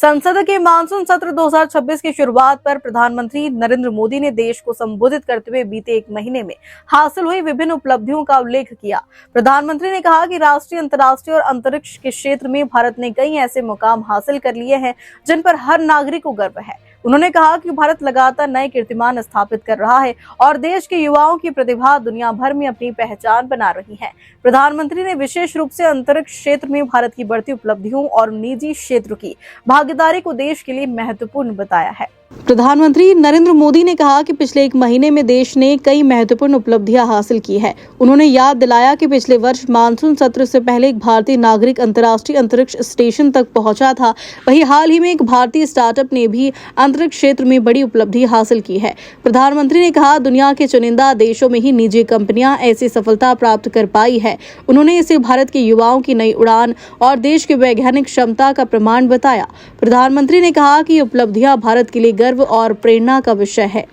संसद के मानसून सत्र 2026 की शुरुआत पर प्रधानमंत्री नरेंद्र मोदी ने देश को संबोधित करते हुए बीते एक महीने में हासिल हुई विभिन्न उपलब्धियों का उल्लेख किया। प्रधानमंत्री ने कहा कि राष्ट्रीय, अंतर्राष्ट्रीय और अंतरिक्ष के क्षेत्र में भारत ने कई ऐसे मुकाम हासिल कर लिए हैं जिन पर हर नागरिक को गर्व है। उन्होंने कहा कि भारत लगातार नए कीर्तिमान स्थापित कर रहा है और देश के युवाओं की प्रतिभा दुनिया भर में अपनी पहचान बना रही है। प्रधानमंत्री ने विशेष रूप से अंतरिक्ष क्षेत्र में भारत की बढ़ती उपलब्धियों और निजी क्षेत्र की भागीदारी को देश के लिए महत्वपूर्ण बताया है। प्रधानमंत्री नरेंद्र मोदी ने कहा कि पिछले एक महीने में देश ने कई महत्वपूर्ण उपलब्धियां हासिल की है। उन्होंने याद दिलाया कि पिछले वर्ष मानसून सत्र से पहले एक भारतीय नागरिक अंतर्राष्ट्रीय अंतरिक्ष स्टेशन तक पहुंचा था। वहीं हाल ही में एक भारतीय स्टार्टअप ने भी अंतरिक्ष क्षेत्र में बड़ी उपलब्धि हासिल की है। प्रधानमंत्री ने कहा, दुनिया के चुनिंदा देशों में ही निजी कंपनियां ऐसी सफलता प्राप्त कर पाई है। उन्होंने इसे भारत के युवाओं की नई उड़ान और देश की वैज्ञानिक क्षमता का प्रमाण बताया। प्रधानमंत्री ने कहा कि उपलब्धियां भारत के लिए गर्व और प्रेरणा का विषय है।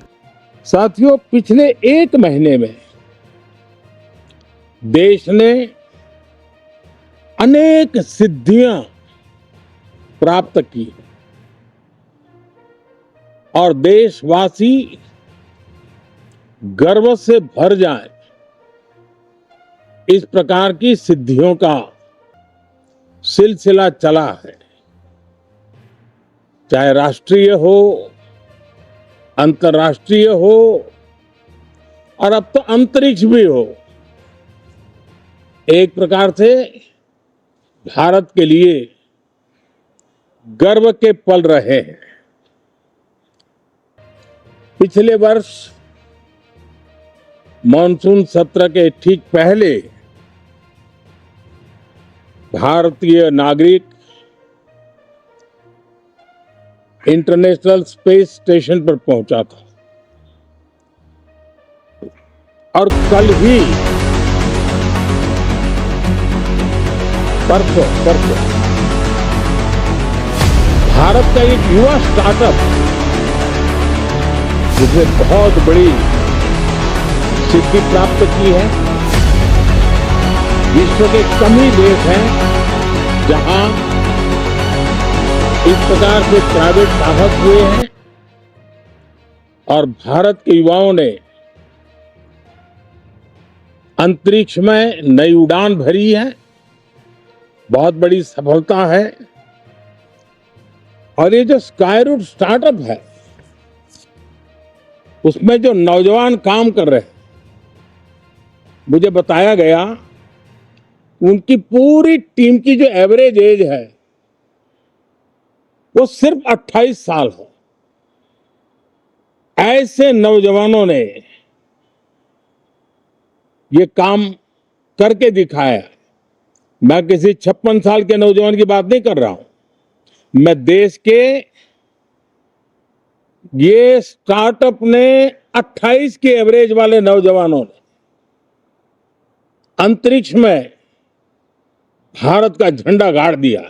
साथियों, पिछले एक महीने में देश ने अनेक सिद्धियां प्राप्त की और देशवासी गर्व से भर जाए, इस प्रकार की सिद्धियों का सिलसिला चला है। चाहे राष्ट्रीय हो, अंतर्राष्ट्रीय हो और अब तो अंतरिक्ष भी हो, एक प्रकार से भारत के लिए गर्व के पल रहे हैं। पिछले वर्ष मॉनसून सत्र के ठीक पहले भारतीय नागरिक इंटरनेशनल स्पेस स्टेशन पर पहुंचा था और कल ही परसों भारत का एक युवा स्टार्टअप, जिसने बहुत बड़ी सिद्धि प्राप्त की है। विश्व के कम ही देश हैं जहां इस प्रकार से प्राइवेट साहस हुए हैं और भारत के युवाओं ने अंतरिक्ष में नई उड़ान भरी है। बहुत बड़ी सफलता है। और ये जो स्काईरूट स्टार्टअप है, उसमें जो नौजवान काम कर रहे हैं, मुझे बताया गया उनकी पूरी टीम की जो एवरेज एज है वो सिर्फ 28 साल है। ऐसे नौजवानों ने ये काम करके दिखाया। मैं किसी 56 साल के नौजवान की बात नहीं कर रहा हूं। मैं देश के ये स्टार्टअप ने 28 के एवरेज वाले नौजवानों ने अंतरिक्ष में भारत का झंडा गाड़ दिया।